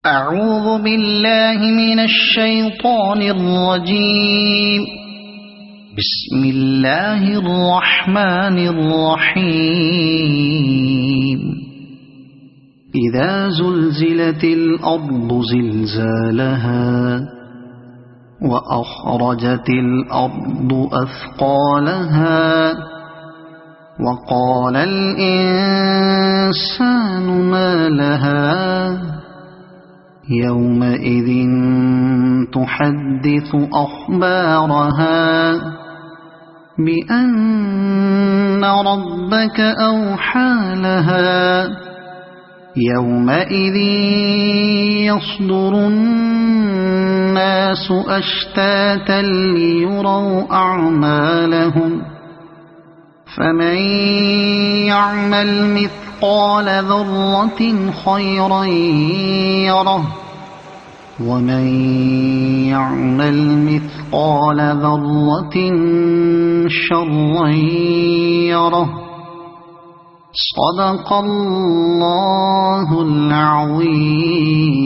أعوذ بالله من الشيطان الرجيم. بسم الله الرحمن الرحيم. إذا زلزلت الأرض زلزالها وأخرجت الأرض أثقالها وقال الإنسان ما لها يومئذ تحدث أخبارها بأن ربك أوحى لها يومئذ يصدر الناس أشتاتا ليروا أعمالهم فمن يعمل مثقال ذرة خيرا يره ومن يعمل مثقال ذرة شرا يره. صدق الله العظيم.